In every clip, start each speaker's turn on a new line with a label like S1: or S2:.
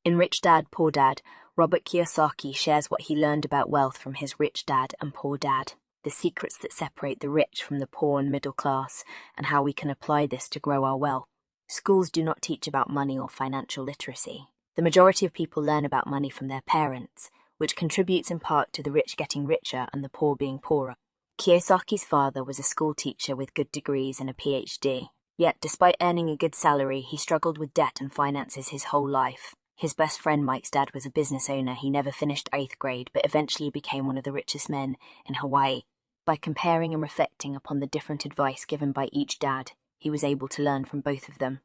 S1: In Rich Dad, Poor Dad, Robert Kiyosaki shares what he learned about wealth from his rich dad and poor dad, the secrets that separate the rich from the poor and middle class, and how we can apply this to grow our wealth. Schools do not teach about money or financial literacy. The majority of people learn about money from their parents, which contributes in part to the rich getting richer and the poor being poorer. Kiyosaki's father was a school teacher with good degrees and a PhD. Yet, despite earning a good salary, he struggled with debt and finances his whole life. His best friend Mike's dad was a business owner. He never finished 8th grade, but eventually became one of the richest men in Hawaii. By comparing and reflecting upon the different advice given by each dad, he was able to learn from both of them.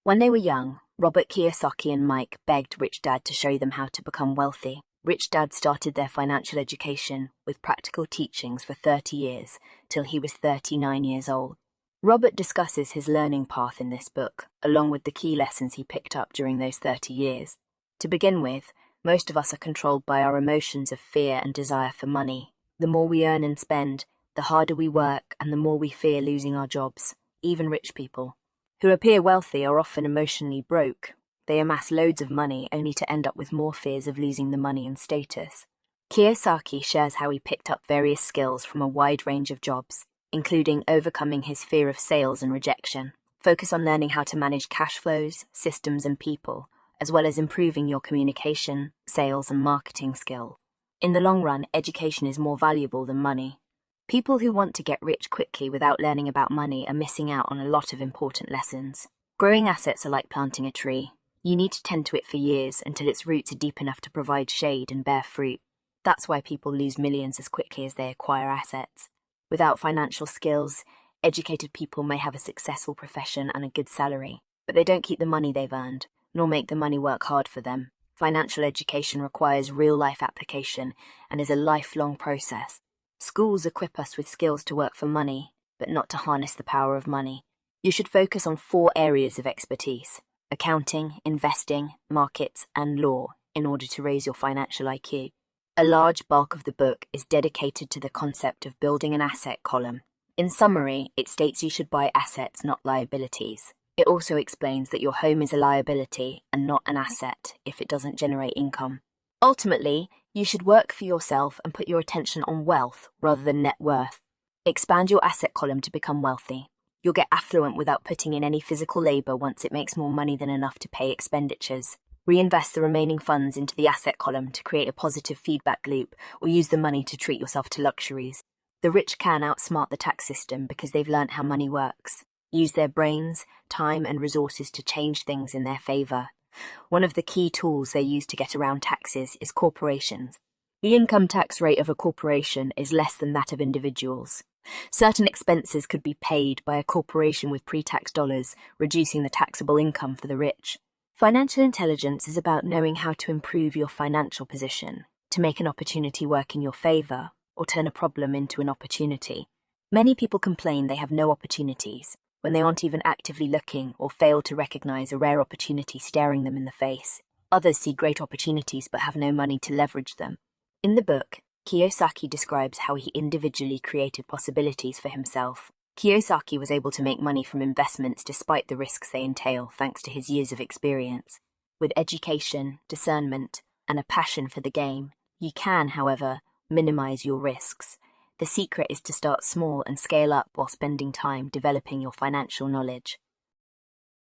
S1: When they were young, Robert Kiyosaki and Mike begged Rich Dad to show them how to become wealthy. Rich Dad started their financial education with practical teachings for 30 years, till he was 39 years old. Robert discusses his learning path in this book, along with the key lessons he picked up during those 30 years. To begin with, most of us are controlled by our emotions of fear and desire for money. The more we earn and spend, the harder we work and the more we fear losing our jobs. Even rich people, who appear wealthy, are often emotionally broke. They amass loads of money only to end up with more fears of losing the money and status. Kiyosaki shares how he picked up various skills from a wide range of jobs, including overcoming his fear of sales and rejection. Focus on learning how to manage cash flows, systems, and people, as well as improving your communication, sales, and marketing skills. In the long run, education is more valuable than money. People who want to get rich quickly without learning about money are missing out on a lot of important lessons. Growing assets are like planting a tree. You need to tend to it for years until its roots are deep enough to provide shade and bear fruit. That's why people lose millions as quickly as they acquire assets. Without financial skills, educated people may have a successful profession and a good salary, but they don't keep the money they've earned, nor make the money work hard for them. Financial education requires real-life application and is a lifelong process. Schools equip us with skills to work for money, but not to harness the power of money. You should focus on 4 areas of expertise: accounting, investing, markets, and law, in order to raise your financial IQ. A large bulk of the book is dedicated to the concept of building an asset column. In summary, it states you should buy assets, not liabilities. It also explains that your home is a liability and not an asset if it doesn't generate income. Ultimately, you should work for yourself and put your attention on wealth rather than net worth. Expand your asset column to become wealthy. You'll get affluent without putting in any physical labor once it makes more money than enough to pay expenditures. Reinvest the remaining funds into the asset column to create a positive feedback loop, or use the money to treat yourself to luxuries. The rich can outsmart the tax system because they've learnt how money works. Use their brains, time, and resources to change things in their favor. One of the key tools they use to get around taxes is corporations. The income tax rate of a corporation is less than that of individuals. Certain expenses could be paid by a corporation with pre-tax dollars, reducing the taxable income for the rich. Financial intelligence is about knowing how to improve your financial position, to make an opportunity work in your favor, or turn a problem into an opportunity. Many people complain they have no opportunities, when they aren't even actively looking or fail to recognize a rare opportunity staring them in the face. Others see great opportunities but have no money to leverage them. In the book, Kiyosaki describes how he individually created possibilities for himself. Kiyosaki was able to make money from investments despite the risks they entail, thanks to his years of experience. With education, discernment, and a passion for the game, you can, however, minimize your risks. The secret is to start small and scale up while spending time developing your financial knowledge.